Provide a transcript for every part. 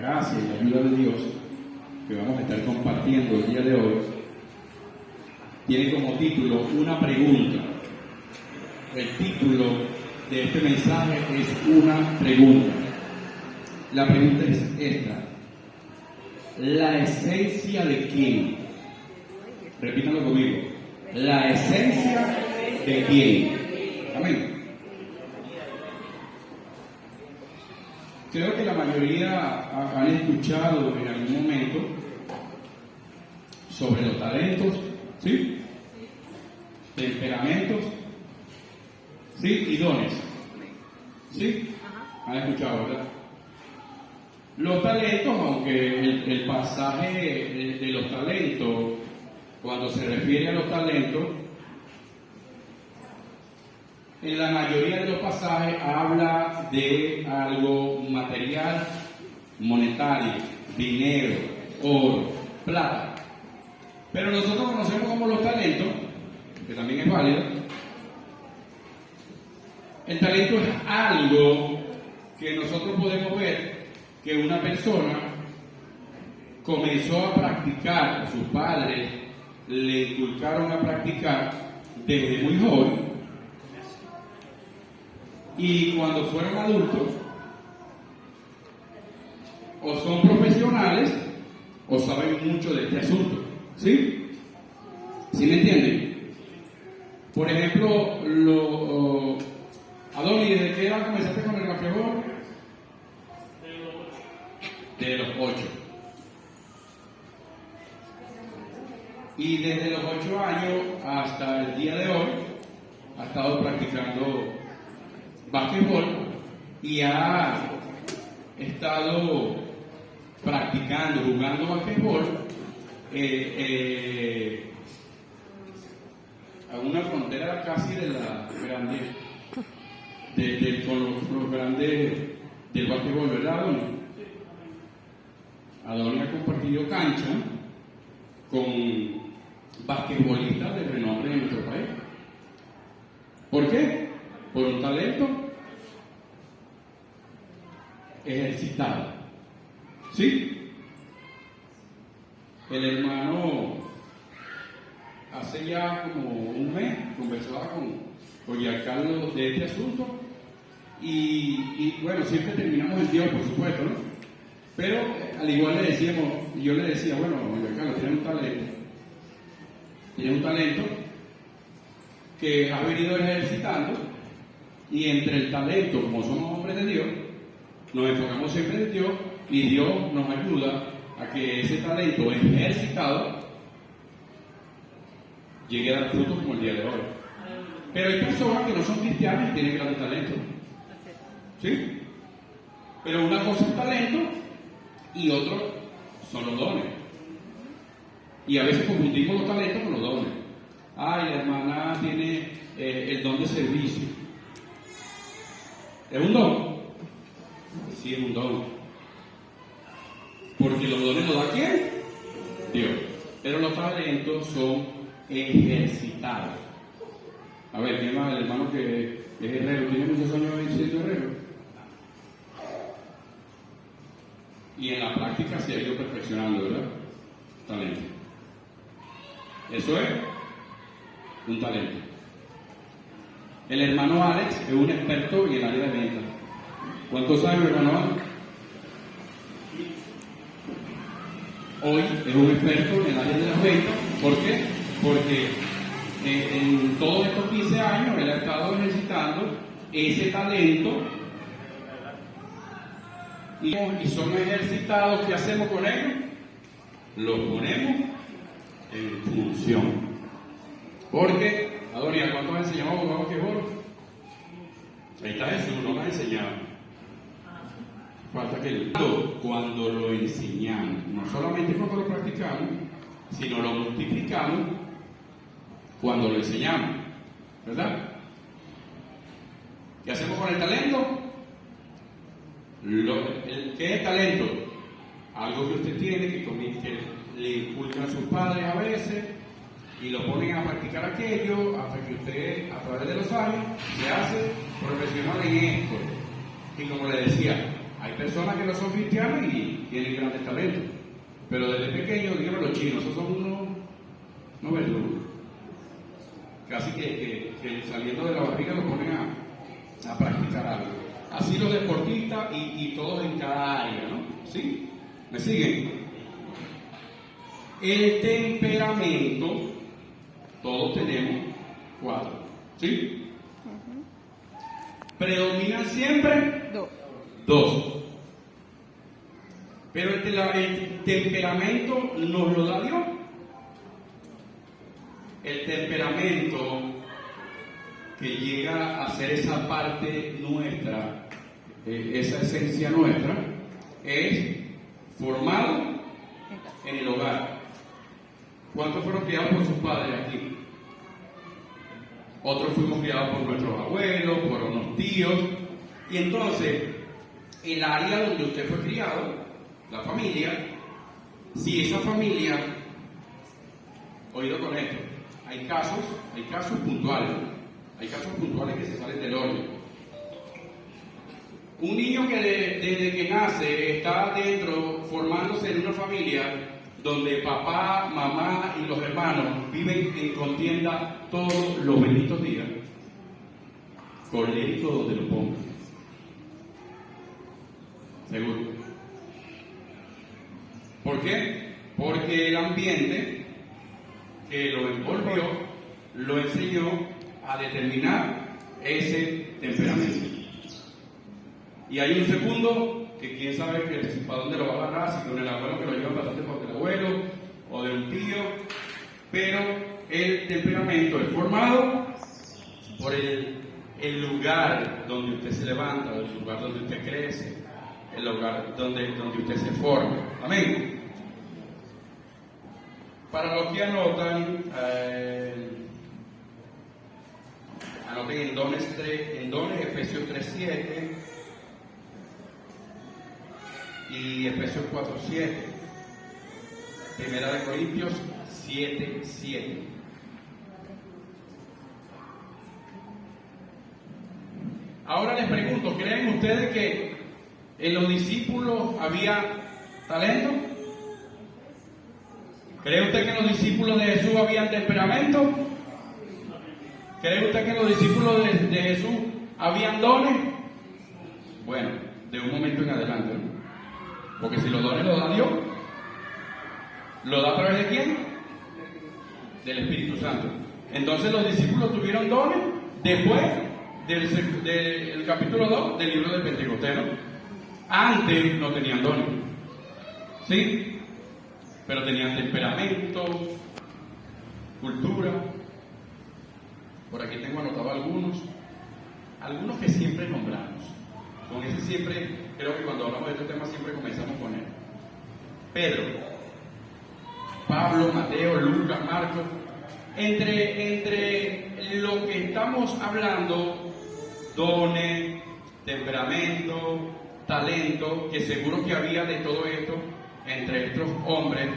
gracia y la ayuda de Dios que vamos a estar compartiendo el día de hoy tiene como título una pregunta. El título de este mensaje es una pregunta. La pregunta es esta: ¿la esencia de quién? Repítalo conmigo. ¿La esencia de quién? Amén. Creo que la mayoría han escuchado en algún momento sobre los talentos, ¿sí? Temperamentos, ¿sí? Y dones, ¿sí? Han escuchado, ¿verdad? Los talentos, aunque el pasaje de los talentos, cuando se refiere a los talentos, en la mayoría de los pasajes habla de algo material, monetario, dinero, oro, plata. Pero nosotros conocemos como los talentos, que también es válido. El talento es algo que nosotros podemos ver que una persona comenzó a practicar, sus padres le inculcaron a practicar desde muy joven. Y cuando fueron adultos, o son profesionales, o saben mucho de este asunto. ¿Sí? ¿Sí me entienden? Por ejemplo, Adonis, ¿desde qué edad comenzaste con el basquetbol? De los 8. Y desde los 8 años hasta el día de hoy, ha estado practicando basquetbol y ha estado practicando, jugando basquetbol a una frontera casi de la grande, con los grandes del basquetbol, ¿verdad, Adonis? Adonis ha compartido cancha con basquetbolistas de renombre en nuestro país. ¿Por qué? Por un talento ejercitado. ¿Sí? El hermano hace ya como un mes conversaba con Giancarlo de este asunto y bueno, siempre terminamos en Dios, por supuesto, ¿no? Pero al igual le decíamos, yo le decía, bueno, Giancarlo, tienes un talento que has venido ejercitando. Y entre el talento, como somos hombres de Dios, nos enfocamos siempre en Dios y Dios nos ayuda a que ese talento ejercitado llegue a dar frutos como el día de hoy. Pero hay personas que no son cristianas y tienen grandes talentos. ¿Sí? Pero una cosa es talento y otro son los dones. Y a veces confundimos los talentos con los dones. Ay, la hermana tiene el don de servicio. ¿Es un don? Sí, es un don. Porque los dones los da ¿quién? Dios. Pero los talentos son ejercitados. A ver, ¿quién más? El hermano que es herrero, tiene muchos años siendo herrero. Y en la práctica se ha ido perfeccionando, ¿verdad? Talento. Eso es un talento. El hermano Alex es un experto en el área de ventas. ¿Cuántos años, hermano Alex? Hoy es un experto en el área de las ventas. ¿Por qué? Porque en todos estos 15 años él ha estado ejercitando ese talento y son ejercitados. ¿Qué hacemos con ellos? Los ponemos en función. Porque Adonis, ¿cuánto has enseñado a jugar basquetbol? Ahí está Jesús, no me ha enseñado. Falta que cuando lo enseñamos, no solamente cuando lo practicamos, sino lo multiplicamos cuando lo enseñamos, ¿verdad? ¿Qué hacemos con el talento? ¿Qué es talento? Algo que usted tiene, que le inculcan sus padres a veces, y lo ponen a practicar aquello hasta que usted, a través de los años, se hace profesional en esto. Y como le decía, Hay personas que no son cristianas y tienen grandes talentos. Pero desde pequeños, díganme los chinos, esos son unos verdugos. Casi que saliendo de la barriga lo ponen a practicar algo. Así los deportistas y todos en cada área, ¿no? ¿Sí? ¿Me siguen? El temperamento, todos tenemos 4, ¿sí? ¿Predominan siempre? 2. Pero el temperamento nos lo da Dios. El temperamento que llega a ser esa parte nuestra, esa esencia nuestra, es formado en el hogar. ¿Cuántos fueron criados por sus padres aquí? Otros fuimos criados por nuestros abuelos, por unos tíos. Y entonces, el área donde usted fue criado, la familia, si esa familia, oído con esto, hay casos puntuales que se salen del orden. Un niño que desde que nace está dentro, formándose en una familia donde papá, mamá y los hermanos viven en contienda todos los benditos días, colérico donde lo pongan. Seguro. ¿Por qué? Porque el ambiente que lo envolvió lo enseñó a determinar ese temperamento. Y hay un segundo que quién sabe para dónde lo va a agarrar, si con el abuelo que lo lleva bastante por el abuelo o de un tío, pero el temperamento es formado por el lugar donde usted se levanta, el lugar donde usted crece, el lugar donde usted se forma. Amén. Para los que anotan, anoten en dones Efesios 3:7 y Efesios 4:7, Primera de Corintios 7:7. Ahora les pregunto, ¿creen ustedes que en los discípulos había talento? ¿Cree usted que en los discípulos de Jesús había temperamento? ¿Cree usted que en los discípulos de Jesús habían dones? Bueno, de un momento en adelante, ¿no? Porque si los dones los da Dios, ¿lo da a través de quién? Del Espíritu Santo. Entonces los discípulos tuvieron dones después del capítulo 2 del libro del Pentecostés, ¿no? Antes no tenían dones, ¿sí? Pero tenían temperamento, cultura. Por aquí tengo anotado algunos que siempre nombramos. Con ese siempre, creo que cuando hablamos de este tema siempre comenzamos con él. Pedro, Pablo, Mateo, Lucas, Marcos. Entre lo que estamos hablando, dones, temperamento, talento, que seguro que había de todo esto entre estos hombres,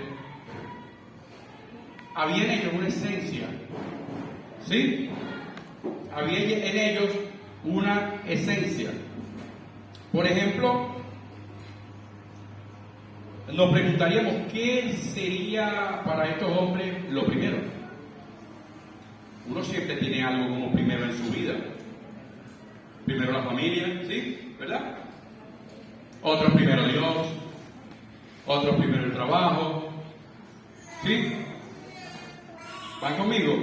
había en ellos una esencia, ¿sí? Había en ellos una esencia. Por ejemplo, nos preguntaríamos qué sería para estos hombres lo primero. Uno siempre tiene algo como primero en su vida. Primero la familia, ¿sí? ¿Verdad? Otros primero Dios, otros primero el trabajo, ¿sí? ¿Van conmigo?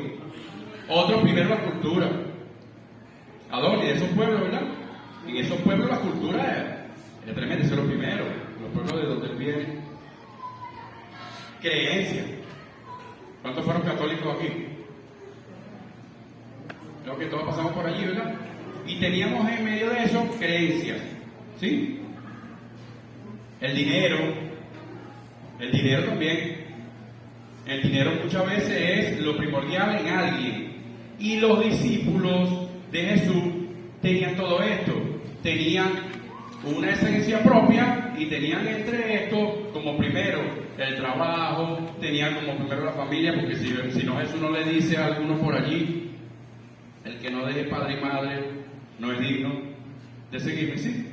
Otros primero la cultura. ¿A dónde? De esos pueblos, ¿verdad? En esos pueblos la cultura es tremenda, eso es lo primero. Los pueblos de donde él viene. Creencia. ¿Cuántos fueron católicos aquí? Creo que todos pasamos por allí, ¿verdad? Y teníamos en medio de eso creencias, ¿sí? El dinero también. El dinero muchas veces es lo primordial en alguien. Y los discípulos de Jesús tenían todo esto. Tenían una esencia propia y tenían entre esto como primero el trabajo, tenían como primero la familia, porque si no Jesús no le dice a algunos por allí, el que no deje padre y madre no es digno de seguirme, ¿sí?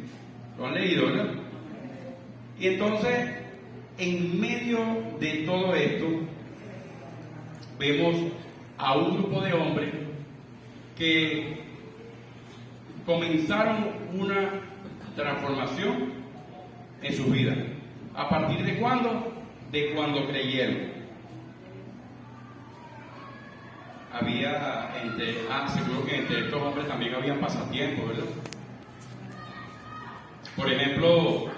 Lo han leído, ¿verdad? Y entonces, en medio de todo esto, vemos a un grupo de hombres que comenzaron una transformación en sus vidas. ¿A partir de cuándo? De cuando creyeron. Había seguro que entre estos hombres también habían pasatiempos, ¿verdad? Por ejemplo,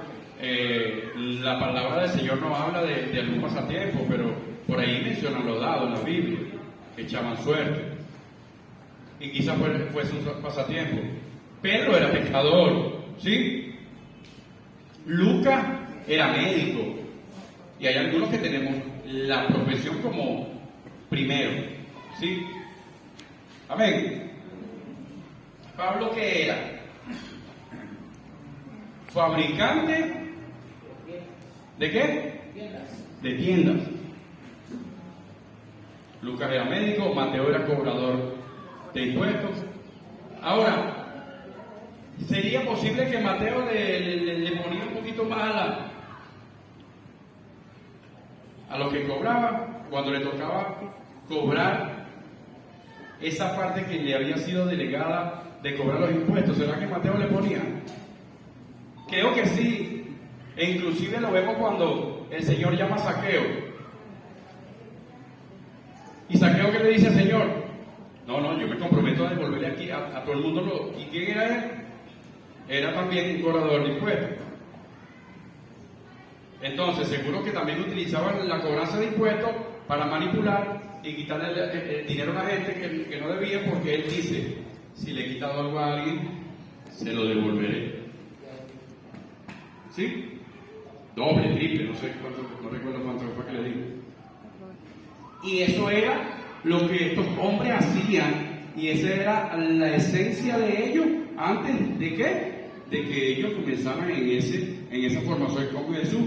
la palabra del Señor no habla de algún pasatiempo, pero por ahí mencionan los dados en la Biblia, que echaban suerte. Y quizás fuese un pasatiempo. Pedro era pescador, ¿sí? Lucas era médico. Y hay algunos que tenemos la profesión como primero, ¿sí? Amén. Pablo, ¿qué era? Fabricante ¿de qué? De tiendas. Lucas era médico, Mateo era cobrador de impuestos. Ahora, ¿sería posible que Mateo le ponía un poquito más a lo que cobraba cuando le tocaba cobrar esa parte que le había sido delegada de cobrar los impuestos? ¿Será que Mateo le ponía? Creo que sí. E inclusive lo vemos cuando el Señor llama a Zaqueo. ¿Y Zaqueo qué le dice al Señor? No, yo me comprometo a devolverle aquí a todo el mundo. ¿Y quién era él? Era también un cobrador de impuestos. Entonces, seguro que también utilizaban la cobranza de impuestos para manipular y quitarle el dinero a la gente que no debía, porque él dice, si le he quitado algo a alguien, se lo devolveré. ¿Sí? Doble, triple, no sé cuánto, no recuerdo cuánto fue que le digo. Y eso era lo que estos hombres hacían, y esa era la esencia de ellos antes de qué, de que ellos comenzaran en esa formación con Jesús.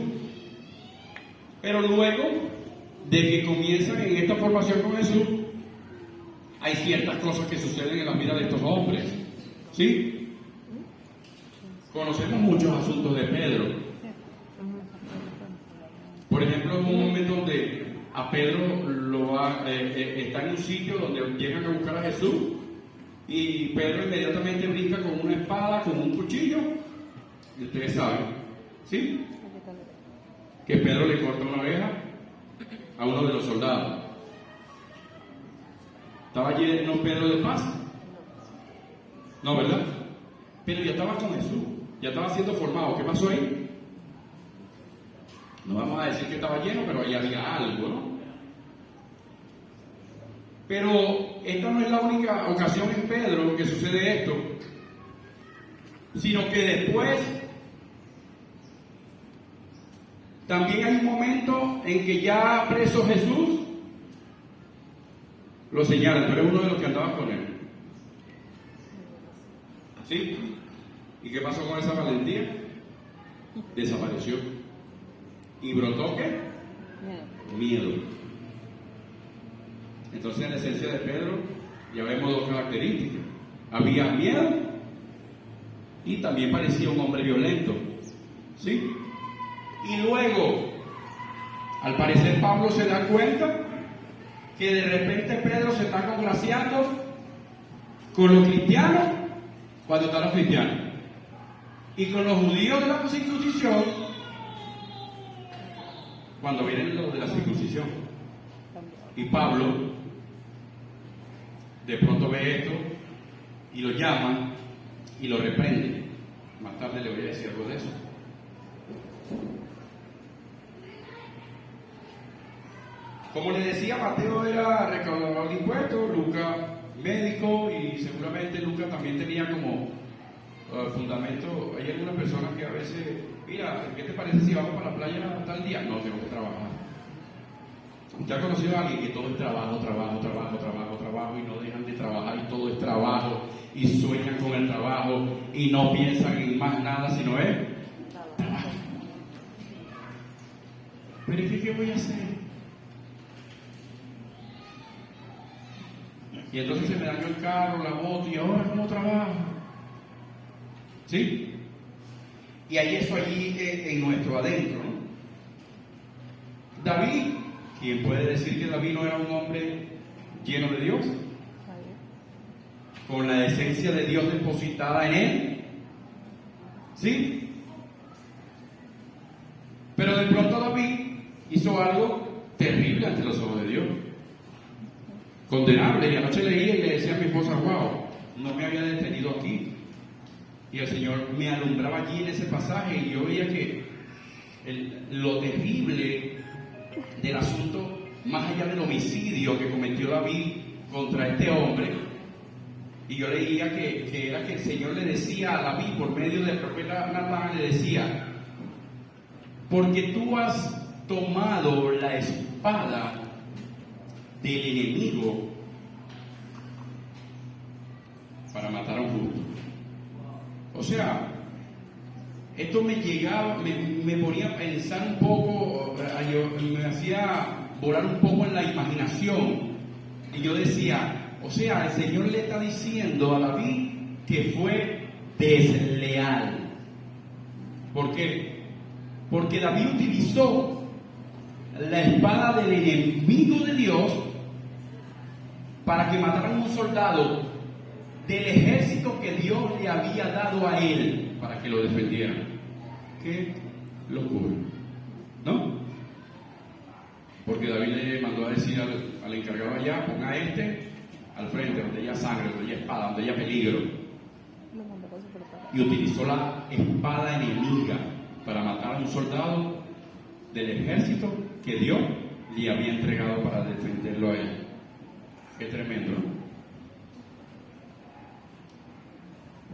Pero luego de que comienzan en esta formación con Jesús, hay ciertas cosas que suceden en la vida de estos hombres, ¿sí? Conocemos muchos asuntos de Pedro. Por ejemplo, en un momento donde a Pedro está en un sitio donde llegan a buscar a Jesús, y Pedro inmediatamente brinca con una espada, con un cuchillo, y ustedes saben, ¿sí? Que Pedro le corta una oreja a uno de los soldados. ¿Estaba lleno Pedro de paz? No, ¿verdad? Pero ya estaba con Jesús, ya estaba siendo formado. ¿Qué pasó ahí? No vamos a decir que estaba lleno, pero ahí había algo, ¿no? Pero esta no es la única ocasión en Pedro que sucede esto, sino que después también hay un momento en que ya preso Jesús lo señalan, pero es uno de los que andaba con él. ¿Sí? ¿Y qué pasó con esa valentía? Desapareció. ¿Y brotó qué? Miedo. Entonces, en la esencia de Pedro ya vemos dos características. Había miedo y también parecía un hombre violento. ¿Sí? Y luego, al parecer, Pablo se da cuenta que de repente Pedro se está congraciando con los cristianos cuando están los cristianos, y con los judíos de la circuncisión cuando vienen los de la circuncisión. Y Pablo de pronto ve esto y lo llama y lo reprende. Más tarde le voy a decir algo de eso. Como les decía, Mateo era recaudador de impuestos, Lucas médico, y seguramente Lucas también tenía como fundamento. Hay algunas personas que a veces, mira, ¿qué te parece si vamos para la playa tal día? No, tengo que trabajar. ¿Usted ha conocido a alguien que todo es trabajo, y no dejan de trabajar, y todo es trabajo, y sueñan con el trabajo, y no piensan en más nada sino es trabajo? Pero es que, ¿qué voy a hacer? Y entonces se me dañó el carro, la moto, y ahora ¿cómo trabajo? ¿Sí? Y hay eso allí en nuestro adentro, ¿no? David, ¿quién puede decir que David no era un hombre lleno de Dios? Con la esencia de Dios depositada en él. ¿Sí? Pero de pronto David hizo algo terrible ante los ojos de Dios. Condenable. Y anoche leía y le decía a mi esposa, wow, no me había detenido aquí. Y el Señor me alumbraba allí en ese pasaje y yo veía que lo terrible del asunto, más allá del homicidio que cometió David contra este hombre, y yo leía que era que el Señor le decía a David por medio del profeta Natán, le decía, porque tú has tomado la espada del enemigo para matar a un justo. O sea, esto me llegaba, me ponía a pensar un poco, me hacía volar un poco en la imaginación. Y yo decía, o sea, el Señor le está diciendo a David que fue desleal. ¿Por qué? Porque David utilizó la espada del enemigo de Dios para que mataran a un soldado del ejército que Dios le había dado a él para que lo defendiera. ¡Qué locura! ¿No? Porque David le mandó a decir al encargado allá, ponga a este al frente, donde haya sangre, donde haya espada, donde haya peligro. Y utilizó la espada enemiga para matar a un soldado del ejército que Dios le había entregado para defenderlo a él. ¡Qué tremendo! ¿No?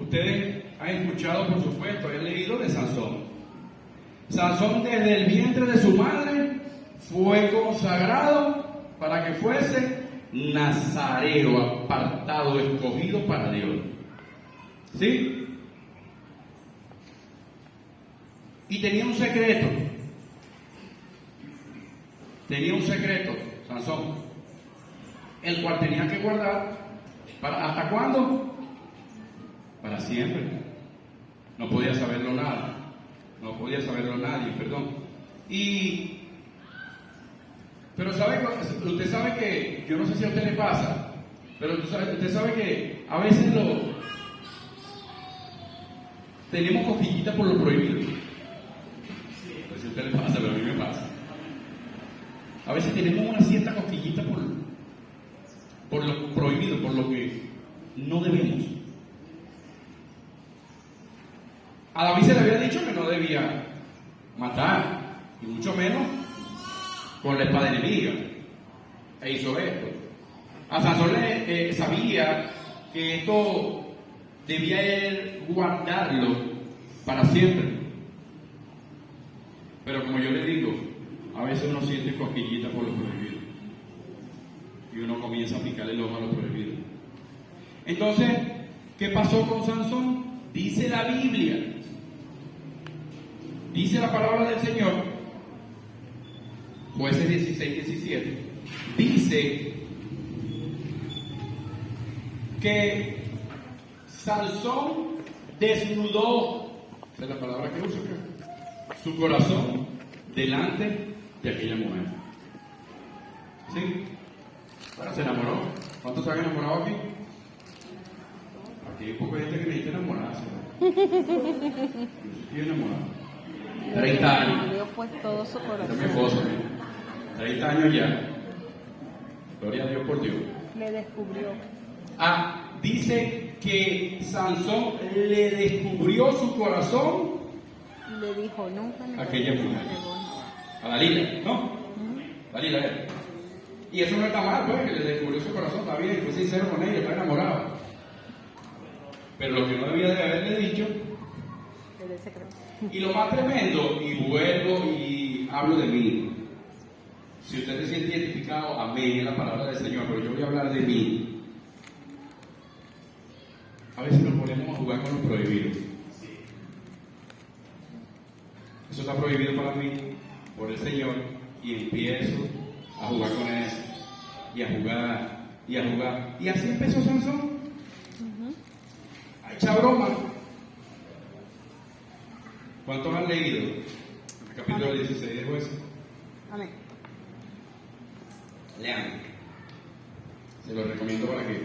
Ustedes han escuchado, por supuesto, han leído de Sansón. Sansón desde el vientre de su madre fue consagrado para que fuese nazareo, apartado, escogido para Dios. ¿Sí? Y tenía un secreto. Tenía un secreto, Sansón, el cual tenía que guardar para ¿hasta cuándo? Para siempre. No podía saberlo nada. No podía saberlo nadie, perdón. Pero usted sabe que, yo no sé si a usted le pasa, pero usted sabe que a veces tenemos cosquillitas por lo prohibido. No sé si a usted le pasa, pero a mí me pasa. A veces tenemos una cierta cosquillita por lo prohibido, por lo que no debemos. A David se le había dicho que no debía matar, y mucho menos con la espada enemiga. E hizo esto. A Sansón sabía que esto debía él guardarlo para siempre. Pero como yo le digo, a veces uno siente cosquillita por lo prohibido. Y uno comienza a picarle el ojo a lo prohibido. Entonces, ¿qué pasó con Sansón? Dice la Biblia. Dice la palabra del Señor, Jueces 16-17, dice que Sansón desnudó, esa es la palabra que usa, su corazón delante de aquella mujer. ¿Sí? Ahora se enamoró. ¿Cuántos se han enamorado aquí? Aquí hay poca gente que necesita enamorarse. Yo estoy enamorado. 30 años. Dios pues todo su corazón. Es mi esposo, 30 años ya. Gloria a Dios por Dios. Le descubrió. Dice que Sansón le descubrió su corazón. Le dijo, nunca me aquella mujer. A Dalila, ¿no? Dalila era. Y eso no está mal, pues, que le descubrió su corazón, está bien, fue sincero con ella, está enamorado. Pero lo que no debía de haberle dicho. El secreto. Y lo más tremendo, y vuelvo y hablo de mí. Si usted se siente identificado, amén, es la palabra del Señor, pero yo voy a hablar de mí. A veces nos ponemos a jugar con lo prohibido. Eso está prohibido para mí, por el Señor, y empiezo a jugar con eso, y a jugar, y a jugar. Y así empezó Sansón. A echar broma. ¿Cuántos han leído el capítulo 16 de Jueces? Amén. Lean. Se los recomiendo para que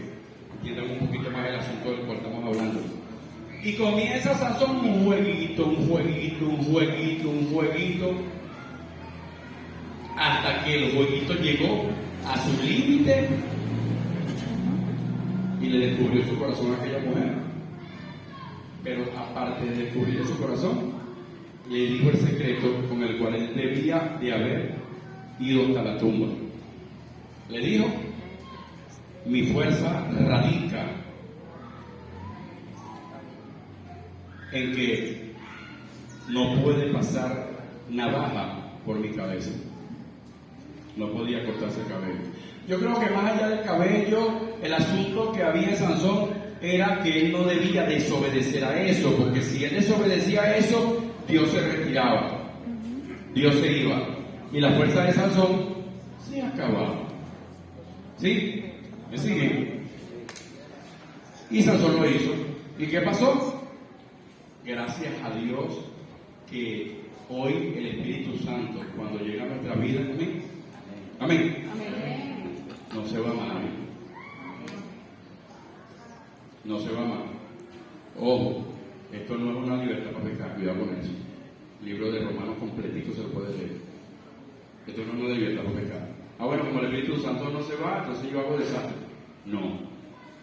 entiendan un poquito más el asunto del cual estamos hablando. Y comienza Sansón un jueguito, hasta que el jueguito llegó a su límite y le descubrió su corazón a aquella mujer. Pero aparte de descubrir su corazón, le dijo el secreto con el cual él debía de haber ido hasta la tumba. Le dijo: mi fuerza radica en que no puede pasar navaja por mi cabeza. No podía cortarse el cabello. Yo creo que más allá del cabello, el asunto que había en Sansón era que él no debía desobedecer a eso, porque si él desobedecía a eso, Dios se retiraba, Dios se iba, y la fuerza de Sansón se acababa. ¿Sí? ¿Me siguen? Y Sansón lo hizo. ¿Y qué pasó? Gracias a Dios que hoy el Espíritu Santo, cuando llega a nuestra vida, amén, amén, no se va mal, no se va mal. Ojo, esto no es una libertad para pecar, cuidado con eso. El libro de Romanos completito se lo puede leer. Esto no es una libertad para pecar. Ah, bueno, como el Espíritu Santo no se va, entonces yo hago desastre. No,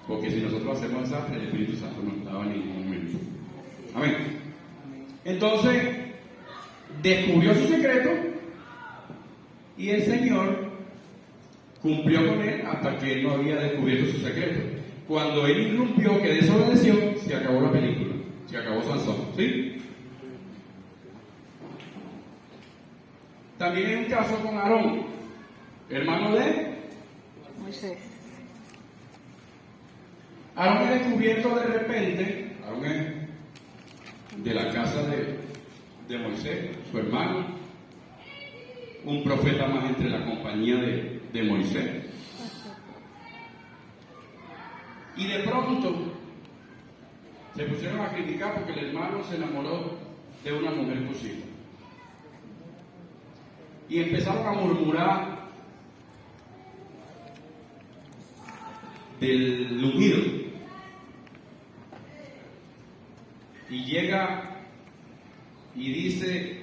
porque si nosotros hacemos desastre, el Espíritu Santo no estaba en ningún momento. Amén. Entonces, descubrió su secreto y el Señor cumplió con él hasta que él no había descubierto su secreto. Cuando él irrumpió, que desobedeció, se acabó la película, se acabó Sansón, ¿sí? También hay un caso con Aarón, hermano de Moisés. Aarón es descubierto de repente. Aarón es de la casa de Moisés, su hermano, un profeta más entre la compañía de Moisés. Y de pronto se pusieron a criticar porque el hermano se enamoró de una mujer cusita. Y empezaron a murmurar del ungido. Y llega y dice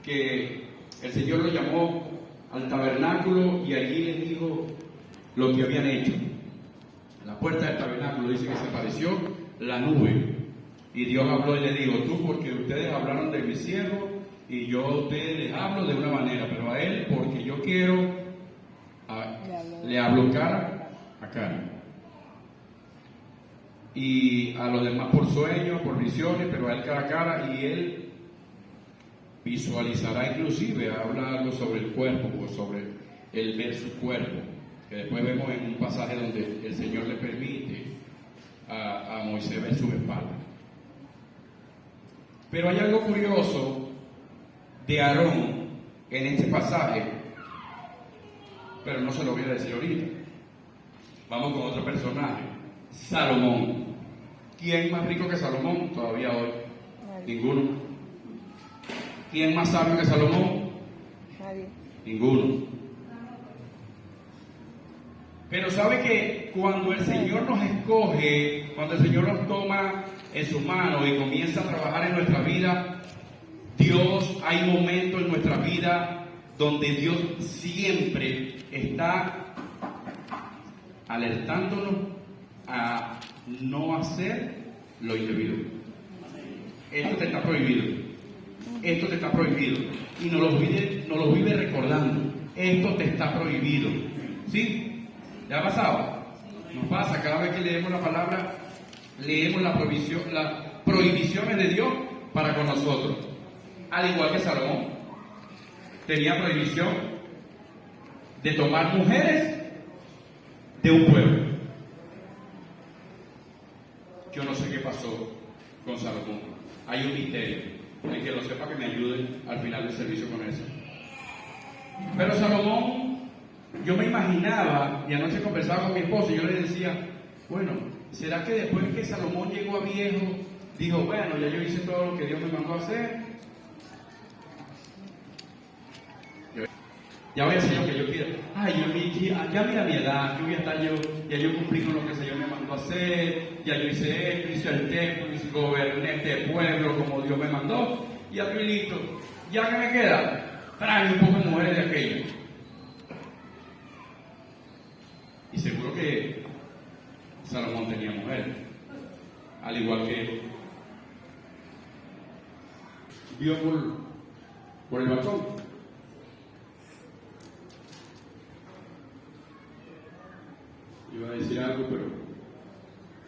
que el Señor lo llamó al tabernáculo y allí les dijo lo que habían hecho. A la puerta del tabernáculo dice que se apareció la nube y Dios habló y le dijo: tú, porque ustedes hablaron de mi siervo y yo a ustedes les hablo de una manera, pero a él, porque yo quiero, le hablo cara a cara. Y a los demás por sueños, por visiones, pero a él cara a cara, y él visualizará, inclusive habla algo sobre el cuerpo, o sobre el ver su cuerpo, que después vemos en un pasaje donde el Señor le permite a Moisés ver su espalda. Pero hay algo curioso de Aarón en este pasaje, pero no se lo voy a decir ahorita. Vamos con otro personaje, Salomón. ¿Quién más rico que Salomón todavía hoy? Nadie. Ninguno. ¿Quién más sabio que Salomón? Nadie. Ninguno. Pero sabe que cuando el Señor nos escoge, cuando el Señor nos toma en su mano y comienza a trabajar en nuestra vida, Dios, hay momentos en nuestra vida donde Dios siempre está alertándonos a no hacer lo indebido. Esto te está prohibido. Esto te está prohibido. Y nos lo vive recordando. Esto te está prohibido. ¿Sí? ¿Le ha pasado? Nos pasa cada vez que leemos la palabra, leemos las prohibiciones de Dios para con nosotros. Al igual que Salomón, tenía prohibición de tomar mujeres de un pueblo. Yo no sé qué pasó con Salomón. Hay un misterio. El que lo sepa que me ayude al final del servicio con eso. Pero Salomón, yo me imaginaba, y anoche conversaba con mi esposo y yo le decía, bueno, ¿será que después que Salomón llegó a viejo, dijo, bueno, ya yo hice todo lo que Dios me mandó a hacer, Ya voy a hacer lo que yo quiera. Ay, ya mira mi edad, yo voy a estar ya yo cumplí con lo que el Señor me mandó a hacer, ya yo hice esto, hice el templo, goberné este pueblo como Dios me mandó, y aquí listo. ¿Ya que me queda? Trae un poco de mujeres de aquello. Y seguro que Salomón tenía mujeres, al igual que él. Vio por el balcón. Iba a decir algo, pero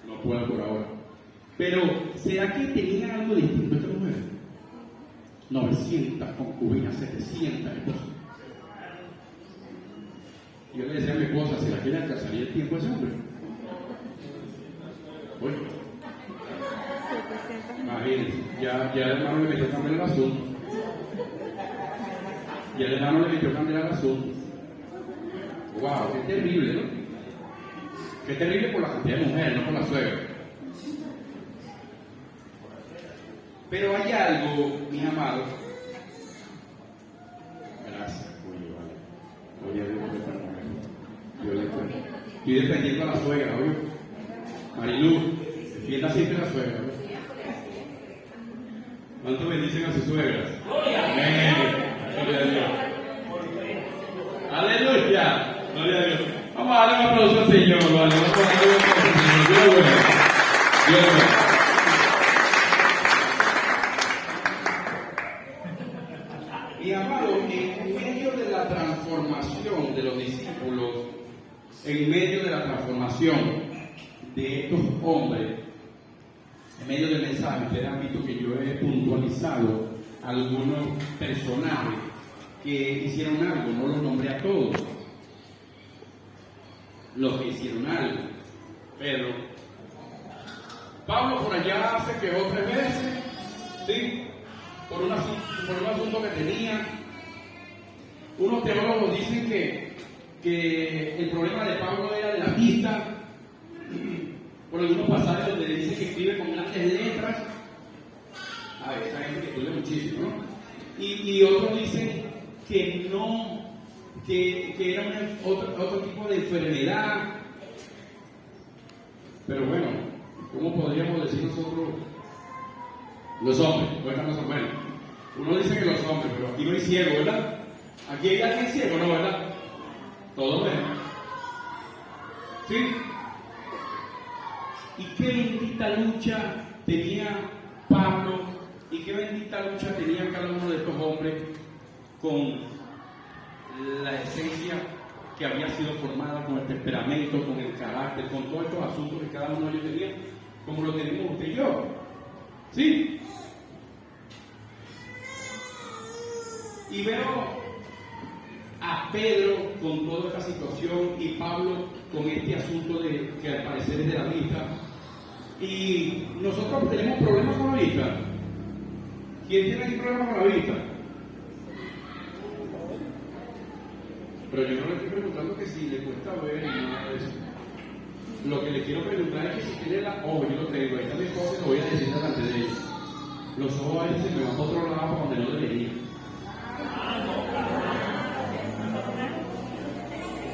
no puedo por ahora. Pero, ¿será que tenían algo distinto esta mujer? 900 concubinas, 700 esposas. Yo le decía a mi esposa, ¿será que le alcanzaría el tiempo a ese hombre? Bueno, 700. imagínense, ya el hermano le metió candela al asunto. Ya el hermano le metió candela al asunto. ¡Wow! ¡Qué terrible!, ¿no? Qué terrible por la cantidad de mujeres, no por la suegra. Pero hay algo, mis amados. Gracias, oye, vale. Oye, Dios por esta mujer. Yo le estoy defendiendo a la suegra, oye. Mariluz, defienda siempre a la suegra, oye. ¿Cuánto bendicen a sus suegras? Amén. Gloria a Dios. Aleluya. Gloria a Dios. Vamos a darle un aplauso al Señor, ¿vale? Vamos a darle un aplauso al Señor. Dios es bueno. Dios es bueno. Y amado, en medio de la transformación de los discípulos, en medio de la transformación de estos hombres, en medio del mensaje, ustedes han visto que yo he puntualizado algunos personajes que hicieron algo, no los nombré a todos. Los que hicieron algo. Pedro, Pablo por allá se quejó 3 veces, ¿sí? Por un asunto que tenía. Unos teólogos dicen que el problema de Pablo era de la vista, por algunos pasajes donde le dice que escribe con grandes letras. A ver, esa gente que duele muchísimo, ¿no? Y otros dicen que no, que era otro tipo de enfermedad. Pero bueno, ¿cómo podríamos decir nosotros los hombres? Bueno, uno dice que los hombres, pero aquí no hay ciego, ¿verdad? Aquí hay alguien ciego, ¿no? ¿Verdad? Todos ven. ¿Sí? Y qué bendita lucha tenía Pablo, y qué bendita lucha tenía cada uno de estos hombres con la esencia que había sido formada, con el temperamento, con el carácter, con todos estos asuntos que cada uno de ellos tenía, como lo tenemos usted y yo. ¿Sí? Y veo a Pedro con toda esta situación y Pablo con este asunto de que al parecer es de la vista. Y nosotros tenemos problemas con la vista. ¿Quién tiene aquí problemas con la vista? Pero yo no le estoy preguntando que si le cuesta ver y nada de eso. Lo que le quiero preguntar es que si tiene la ojo, yo lo tengo, ahí está mi esposa y lo voy a decir delante de ella. Los ojos a veces se me van a otro lado donde no debería.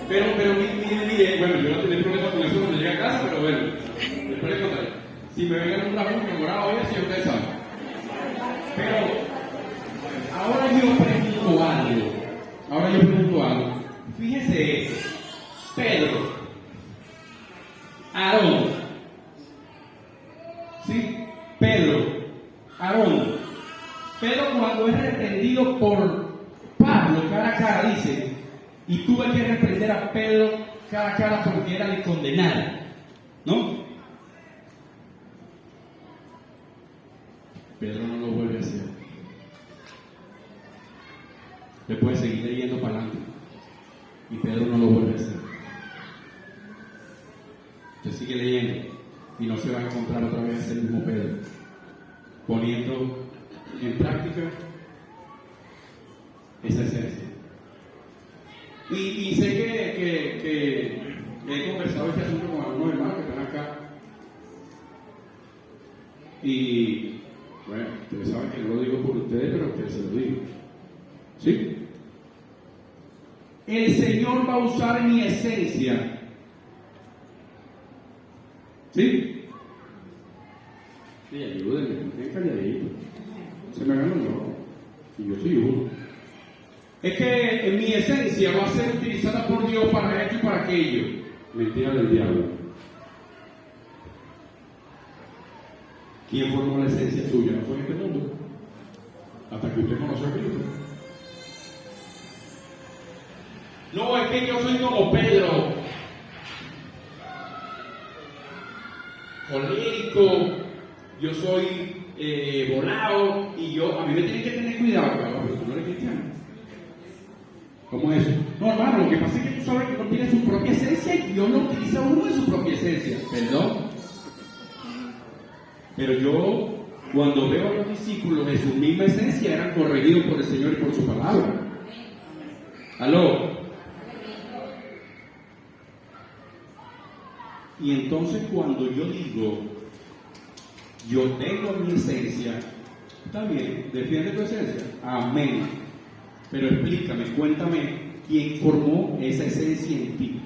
Pero mire, bueno, yo no tengo problema con eso cuando llegue a casa, pero bueno, después le contaré. Si me vengan un trabajo enamorado, hoy así ustedes saben. Pero ahora yo pregunto algo. Fíjese, Pedro, Aarón, ¿sí? Pedro, Aarón. Pedro cuando es reprendido por Pablo cara a cara dice, y tuve que reprender a Pedro cara a cara porque era de condenar, ¿no? Pedro no lo vuelve a hacer. Le puede seguir leyendo para adelante. Y Pedro no lo vuelve a hacer. Usted sigue leyendo y no se va a encontrar otra vez el mismo Pedro, poniendo en práctica esa esencia. Y sé que he conversado este asunto con algunos hermanos que están acá. Y bueno, ustedes saben que no lo digo por ustedes, pero a ustedes se lo digo. ¿Sí? el Señor va a usar mi esencia. ¿Sí? Sí, ayúdenme, estén calladitos. Se me ganan los. Y yo soy uno. Es que mi esencia va a ser utilizada por Dios para esto y para aquello. Mentira del diablo. ¿Quién formó la esencia suya? No fue en este mundo. Hasta que usted conoció a Cristo. No, es que yo soy como Pedro. Colérico, yo soy volado y a mí me tienen que tener cuidado, pero tú no eres cristiano. ¿Cómo es eso? No, hermano, lo que pasa es que tú sabes que uno tiene su propia esencia y Dios no utiliza uno de su propia esencia. ¿Perdón? Pero yo, cuando veo a los discípulos de su misma esencia, eran corregidos por el Señor y por su palabra. ¿Aló? Y entonces cuando yo digo, yo tengo mi esencia, está bien, defiende tu esencia, amén. Pero explícame, cuéntame, ¿quién formó esa esencia en ti?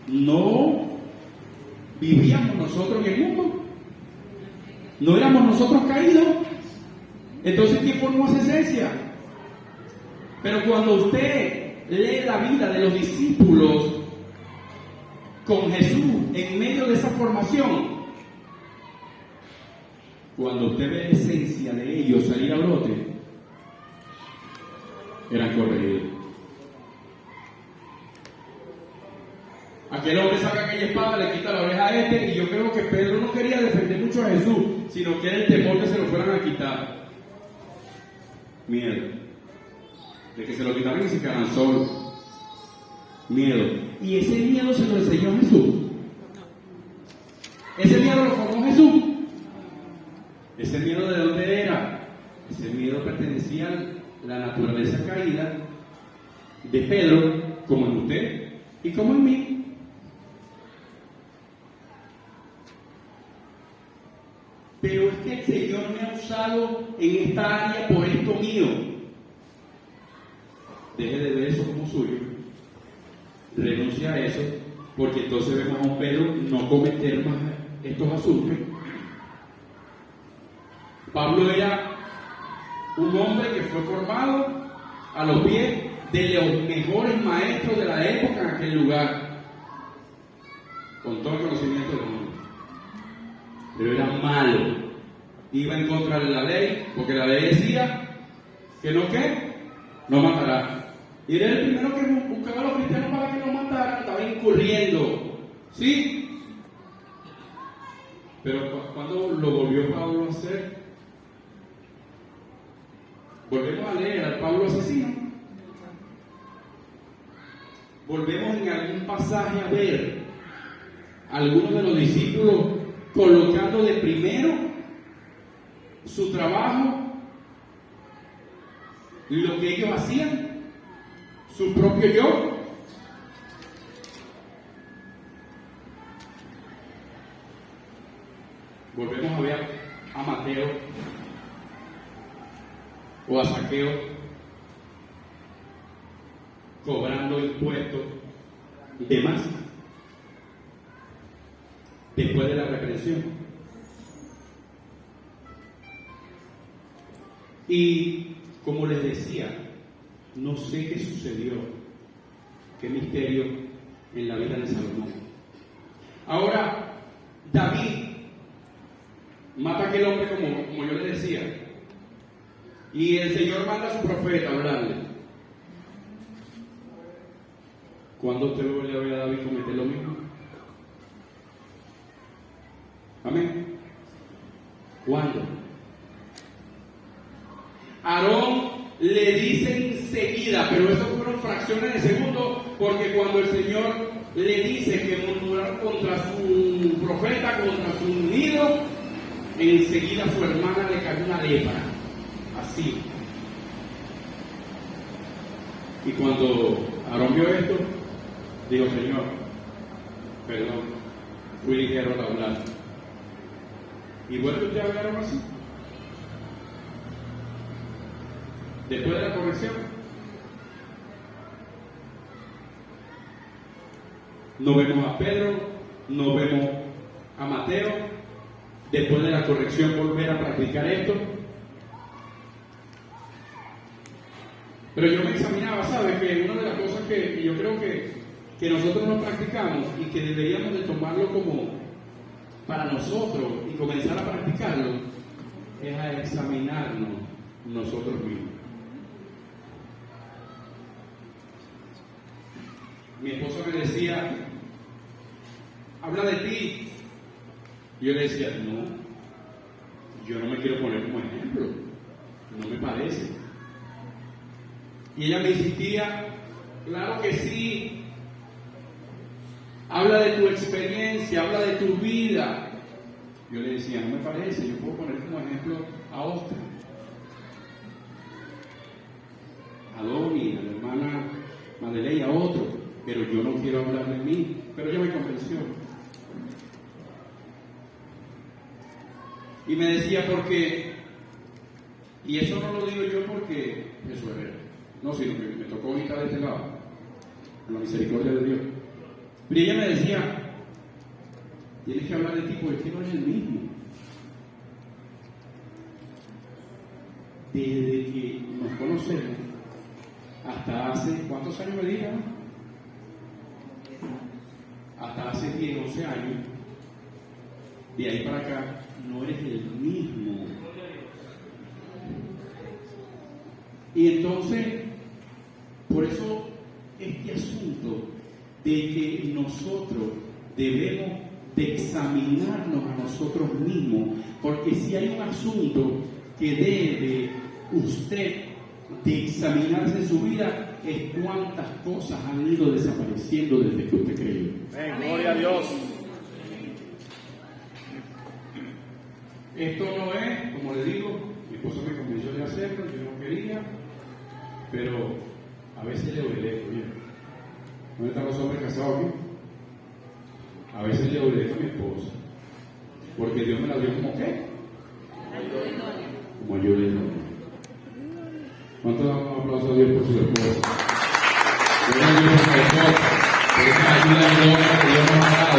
No vivíamos nosotros en el mundo, no éramos nosotros caídos. Entonces, ¿quién formó esa esencia? Pero cuando usted lee la vida de los discípulos con Jesús en medio de esa formación, cuando usted ve la esencia de ellos salir a brote, eran corregidos. Aquel hombre saca aquella espada, le quita la oreja a este, y yo creo que Pedro no quería defender mucho a Jesús, sino que era el temor que se lo fueran a quitar. Miedo. De que se lo quitaran y se quedaran solos. Miedo. Y ese miedo se lo enseñó Jesús. Ese miedo lo formó Jesús. Ese miedo, ¿de dónde era? Ese miedo pertenecía a la naturaleza caída de Pedro, como en usted y como en mí. Pero es que el Señor me ha usado en esta área por esto mío. Deje de ver eso como suyo. Renuncia a eso, porque entonces vemos a un Pedro no cometer más estos asuntos. Pablo era un hombre que fue formado a los pies de los mejores maestros de la época en aquel lugar, con todo el conocimiento del mundo. Pero era malo, iba en contra de la ley, porque la ley decía que no matará. Y era el primero que buscaba a los cristianos para que no mataran, estaba incurriendo, ¿sí? Pero cuando lo volvió Pablo a hacer, volvemos a leer al Pablo asesino. Volvemos en algún pasaje a ver a algunos de los discípulos colocando de primero su trabajo y lo que ellos hacían, su propio yo. Volvemos a ver a Mateo o a Zaqueo cobrando impuestos y demás después de la reprensión. Y como les decía, no sé qué sucedió, qué misterio en la vida de Salomón. Ahora, David mata a aquel hombre como yo le decía, y el Señor manda a su profeta a hablarle. ¿Cuándo usted le ve a David cometer lo mismo? Amén. ¿Cuándo? Aarón le dice enseguida, pero eso fueron fracciones de segundo, porque cuando el Señor le dice que murmurar contra su profeta, contra su ungido, enseguida a su hermana le cayó una lepra, así. Y cuando Aarón vio esto, dijo: Señor, perdón, fui ligero al hablar. ¿Y vuelve usted a hablar así? Después de la corrección. No vemos a Pedro, no vemos a Mateo, después de la corrección volver a practicar esto. Pero yo me examinaba, ¿sabes? Que una de las cosas que yo creo que nosotros no practicamos y que deberíamos de tomarlo como para nosotros y comenzar a practicarlo, es a examinarnos nosotros mismos. Mi esposa me decía, habla de ti. Y yo le decía, no, yo no me quiero poner como ejemplo, no me parece. Y ella me insistía, claro que sí, habla de tu experiencia, habla de tu vida. Yo le decía, no me parece, yo puedo poner como ejemplo a Oscar, a Doni, a la hermana Madeleine, a otro, pero yo no quiero hablar de mí. Pero ella me convenció. Y me decía, porque, y eso no lo digo yo porque eso es, no, sino que me tocó ahorita de este lado, con la misericordia de Dios. Pero ella me decía, tienes que hablar de ti porque es que no eres el mismo. Desde que nos conocemos hasta hace, ¿cuántos años me digan? Hasta hace 10, 11 años, de ahí para acá, no eres el mismo. Y entonces, por eso, este asunto de que nosotros debemos de examinarnos a nosotros mismos, porque si hay un asunto que debe usted de examinarse en su vida, es cuántas cosas han ido desapareciendo desde que usted creyó. Gloria a Dios. Esto no es, como le digo, mi esposo me convenció de hacerlo, yo no quería, pero a veces le obedezco. Mira, ¿dónde están los hombres casados aquí? A veces le obedezco a mi esposa, porque Dios me la dio como qué, como ayuda idónea. ¿Cuántos damos un aplauso a Dios por su esposa? Gloria a Dios por su esposa, por esa ayuda idónea que Dios nos ha dado.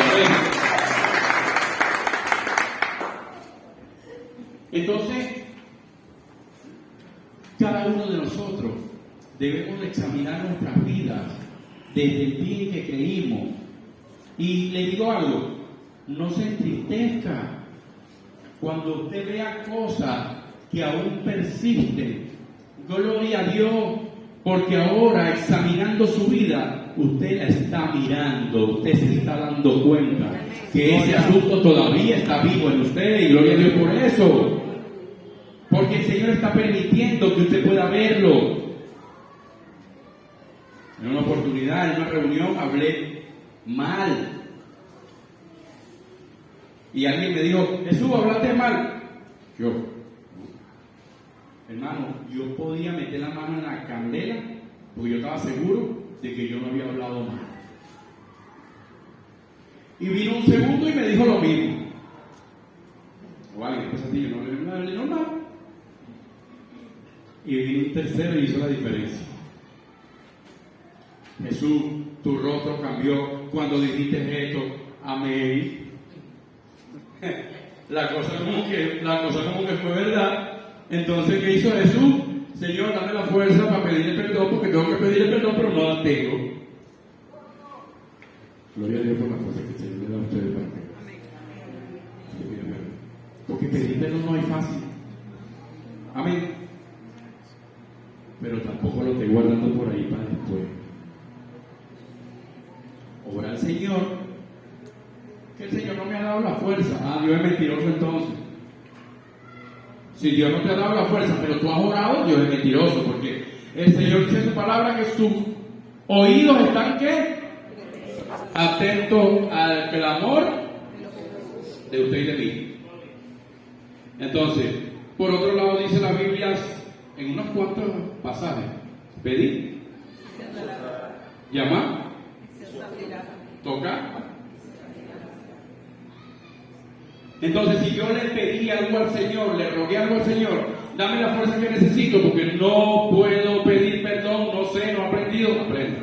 Entonces, cada uno de nosotros debemos de examinar nuestras vidas desde el día en que creímos. Y le digo algo, no se entristezca cuando usted vea cosas que aún persisten. Gloria a Dios, porque ahora examinando su vida, usted la está mirando, usted se está dando cuenta que ese asunto todavía está vivo en usted, y gloria a Dios por eso. Porque el Señor está permitiendo que usted pueda verlo. En una oportunidad, en una reunión, hablé mal. Y alguien me dijo, Jesús, ¿hablaste mal? Yo, hermano, yo podía meter la mano en la candela porque yo estaba seguro de que yo no había hablado mal. Y vino un segundo y me dijo lo mismo. O alguien, pues a ti, yo no hablé normal. Y vino un tercero y hizo la diferencia. Jesús, tu rostro cambió cuando dijiste esto. Amén. La cosa como que fue verdad. Entonces, ¿qué hizo Jesús? Señor, dame la fuerza para pedirle perdón, porque tengo que pedirle perdón, pero no la tengo. Gloria a Dios por la fuerza que el Señor le da a ustedes para que. Porque pedir perdón no es fácil. Amén. Pero tampoco lo estoy guardando por ahí para después. Ora al Señor, que el Señor no me ha dado la fuerza. Ah, Dios es mentiroso entonces. Si Dios no te ha dado la fuerza, pero tú has orado, Dios es mentiroso, porque el Señor dice en su palabra que sus oídos están ¿qué? Atentos al clamor de usted y de mí. Entonces, por otro lado dice la Biblia en unos cuantos pasajes, pedir, llamar, tocar. Entonces, si yo le pedí algo al Señor, le rogué algo al Señor, dame la fuerza que necesito, porque no puedo pedir perdón, no sé, no he aprendido, aprenda.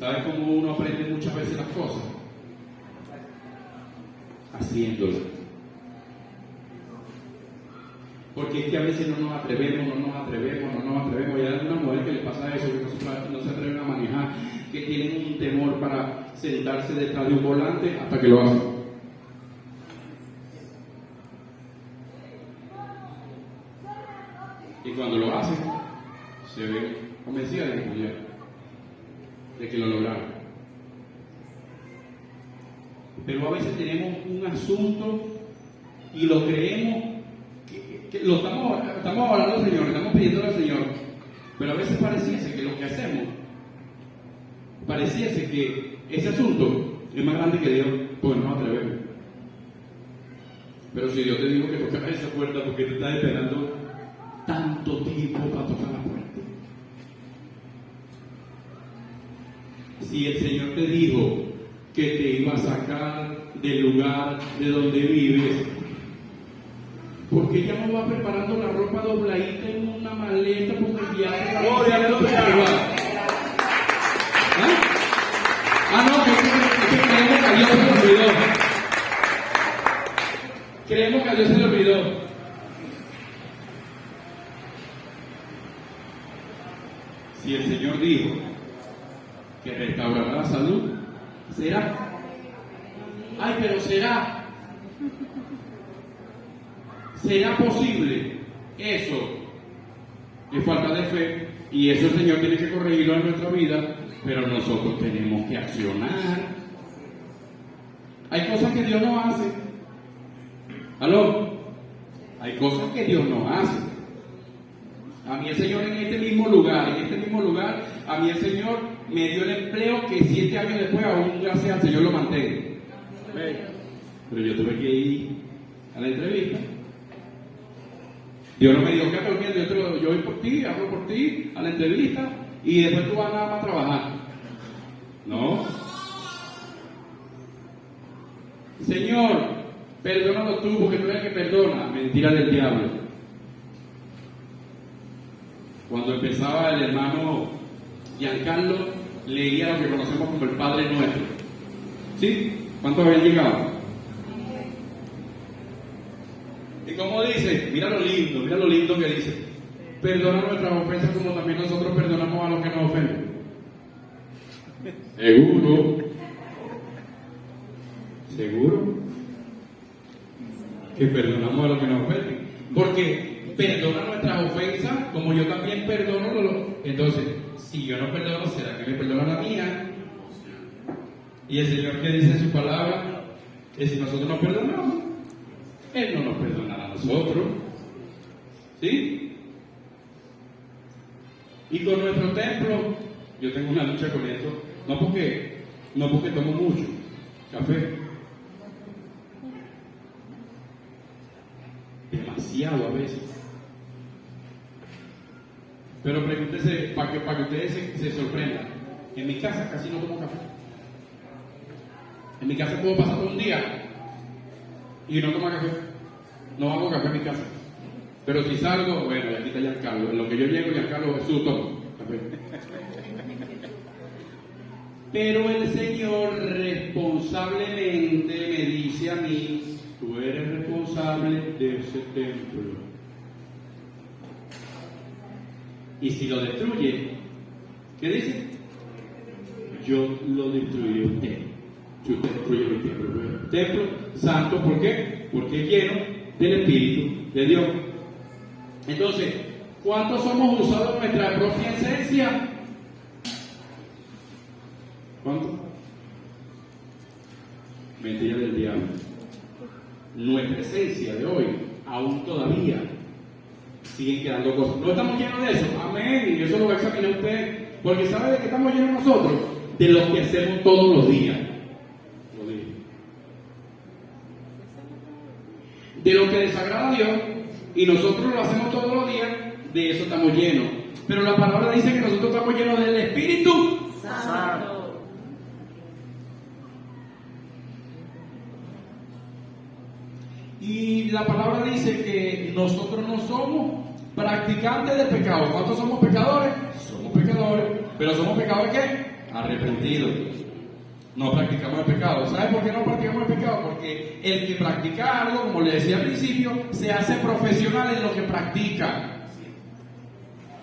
¿Sabes cómo uno aprende muchas veces las cosas? Haciéndolo. Porque es que a veces no nos atrevemos. Y hay algunas mujeres que les pasa eso, que no se atreven a manejar, que tienen un temor para sentarse detrás de un volante hasta que lo hacen. Y cuando lo hacen, se ven convencidas de que lo lograron. Pero a veces tenemos un asunto y lo creemos, que lo estamos hablando al Señor, estamos pidiendo al Señor, pero a veces pareciese que lo que hacemos, pareciese que ese asunto es más grande que Dios, pues no nos atrevemos. Pero si Dios te dijo que tocara esa puerta, porque te estás esperando tanto tiempo para tocar la puerta. Si el Señor te dijo que te iba a sacar del lugar de donde vives, porque ya no va preparando la ropa dobladita en una maleta porque el viaje que creemos que a Dios se le olvidó. Creemos que a Dios se le olvidó. Si el Señor dijo que restaurará la salud, será. Ay, pero será. ¿Será posible? Eso es falta de fe y eso el Señor tiene que corregirlo en nuestra vida, pero nosotros tenemos que accionar. Hay cosas que Dios no hace. ¿Aló? Hay cosas que Dios no hace. A mí el Señor en este mismo lugar, a mí el Señor me dio el empleo que 7 años después, aún gracias al Señor lo mantengo. Pero yo tuve que ir a la entrevista. Dios no me dijo, ¿qué? Yo voy por ti, hablo por ti, a la entrevista, y después tú vas nada más a trabajar. No. Señor, perdónalo tú, porque tú eres el que perdona. Mentira del diablo. Cuando empezaba el hermano Giancarlo, leía lo que conocemos como el Padre Nuestro. ¿Sí? ¿Cuántos habían llegado? ¿Y cómo dice? Mira lo lindo que dice. Perdona nuestras ofensas como también nosotros perdonamos a los que nos ofenden. ¿Seguro? Que perdonamos a los que nos ofenden. Porque perdona nuestras ofensas como yo también perdono. Entonces, si yo no perdono, ¿será que me perdona la mía? Y el Señor que dice en su palabra que si nosotros nos perdonamos, Él no nos perdonará a nosotros. ¿Sí? Y con nuestro templo, yo tengo una lucha con esto, no porque tomo mucho café, demasiado a veces. Pero pregúntese, para que ustedes se sorprendan, en mi casa casi no tomo café. En mi casa puedo pasar todo un día y no tomo café. No hago café en mi casa. Pero si salgo, bueno, y aquí está Giancarlo. En lo que yo llego, Giancarlo es su tomo café. Pero el Señor responsablemente me dice a mí, tú eres responsable de ese templo. Y si lo destruye, ¿qué dice? Yo lo destruiré a usted. Si usted destruye mi templo. Templo santo, ¿por qué? Porque es lleno del Espíritu de Dios. Entonces, ¿cuántos somos usados en nuestra propia esencia? ¿Cuánto? Mentira del diablo. Nuestra esencia de hoy, aún todavía, siguen quedando cosas. No estamos llenos de eso. Amén. Y eso lo va a examinar usted. Porque ¿sabe de qué estamos llenos nosotros? De lo que hacemos todos los días. De lo que desagrada a Dios, y nosotros lo hacemos todos los días, de eso estamos llenos. Pero la palabra dice que nosotros estamos llenos del Espíritu Santo. Y la palabra dice que nosotros no somos practicantes de pecado. ¿Cuántos somos pecadores? Somos pecadores. ¿Pero somos pecadores qué? arrepentidos. No practicamos el pecado. ¿Sabe por qué no practicamos el pecado? Porque el que practica algo, como le decía al principio, se hace profesional en lo que practica.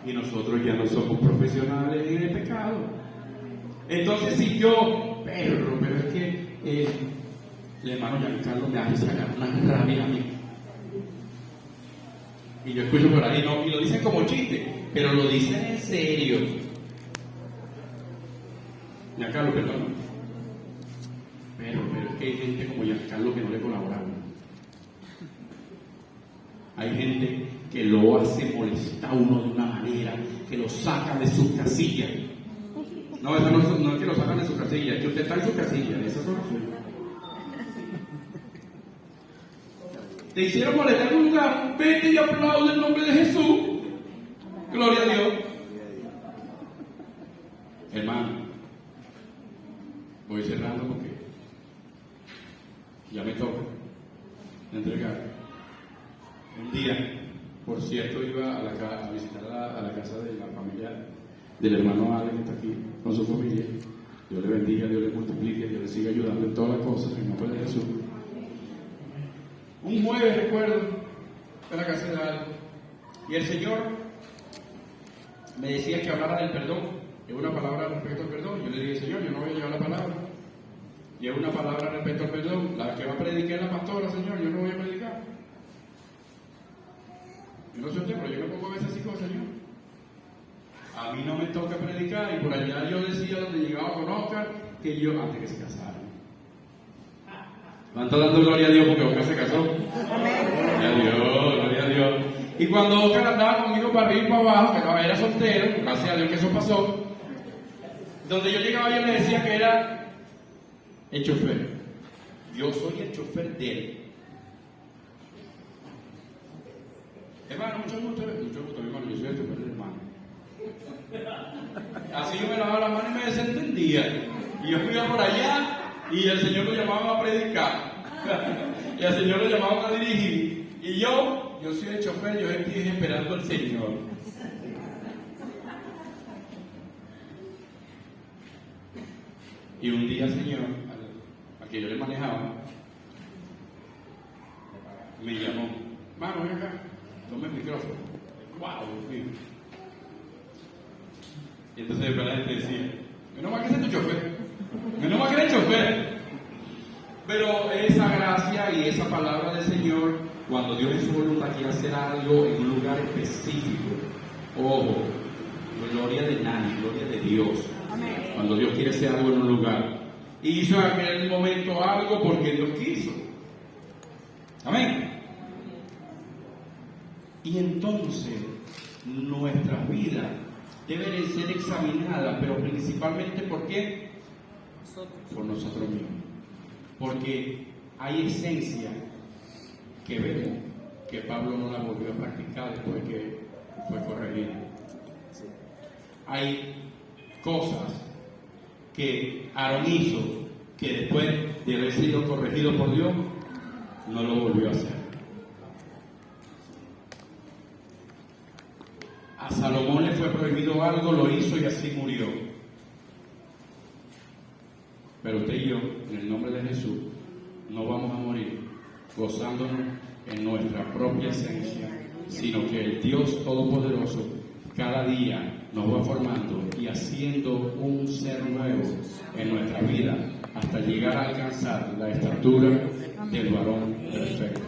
Y nosotros ya no somos profesionales en el pecado. Entonces, si yo, pero es que el hermano Giancarlo me hace sacar una rabia a mí. Y yo escucho por ahí, no, y lo dicen como chiste, pero lo dicen en serio. Giancarlo, perdón. Pero es que hay gente como Giancarlo que no le colabora a uno. Hay gente que lo hace molestar a uno de una manera, que lo saca de sus casillas. No, eso no es que lo sacan de sus casillas, es que usted está en sus casillas, esas son las suyas. Te hicieron molestar en un lugar, vete y aplaude el nombre de Jesús. Gloria a Dios. Hermano, voy cerrando porque ya me toca entregar. Un día, por cierto, iba a visitar a la casa de la familia del hermano Ale, que está aquí con su familia. Dios le bendiga, Dios le multiplique, Dios le siga ayudando en todas las cosas, en nombre de Jesús. Un jueves, recuerdo, en la casa de Ale, y el Señor me decía que hablara del perdón, que una palabra respecto al perdón. Yo le dije, Señor, yo no voy a llevar la palabra. Y es una palabra respecto al perdón, la que va a predicar la pastora, Señor, yo no voy a predicar. Yo no sé usted, pero yo me pongo a veces así con el Señor. A mí no me toca predicar, y por allá yo decía donde llegaba con Oscar, que yo, antes que se casaran. ¿Cuánto dando gloria a Dios porque Oscar se casó? Gloria a Dios, gloria a Dios. Y cuando Oscar andaba conmigo para arriba y para abajo, que no era soltero, gracias a Dios que eso pasó, donde yo llegaba yo le decía que era el chofer. Yo soy el chofer de él. Hermano, mucho gusto, mi hermano, yo soy el chofer del hermano. Así yo me lavaba la mano y me desentendía. Y yo fui por allá y el Señor lo llamaba a predicar. Y al Señor lo llamaba a dirigir. Y yo soy el chofer, yo estoy esperando al Señor. Y un día, Señor, al que yo le manejaba, me llamó. Mano, ven acá, toma el micrófono. ¡Wow! Dios mío. Y entonces la gente decía, menos mal que ese es tu chofer. Menos mal que eres chofer. Pero esa gracia y esa palabra del Señor, cuando Dios en su voluntad quiere hacer algo en un lugar específico, ojo, gloria de nadie, gloria de Dios. Amén. Cuando Dios quiere hacer algo en un lugar, hizo en aquel momento algo porque Dios quiso. Amén. Y entonces nuestras vidas deben ser examinadas, pero principalmente ¿por qué? Por nosotros mismos. Porque hay esencia que vemos que Pablo no la volvió a practicar después de que fue corregido. Hay cosas que Aarón hizo que después de haber sido corregido por Dios no lo volvió a hacer. A Salomón le fue prohibido algo, lo hizo y así murió. Pero usted y yo, en el nombre de Jesús, no vamos a morir gozándonos en nuestra propia esencia, sino que el Dios Todopoderoso cada día nos va formando y haciendo un ser nuevo en nuestra vida hasta llegar a alcanzar la estatura del varón perfecto.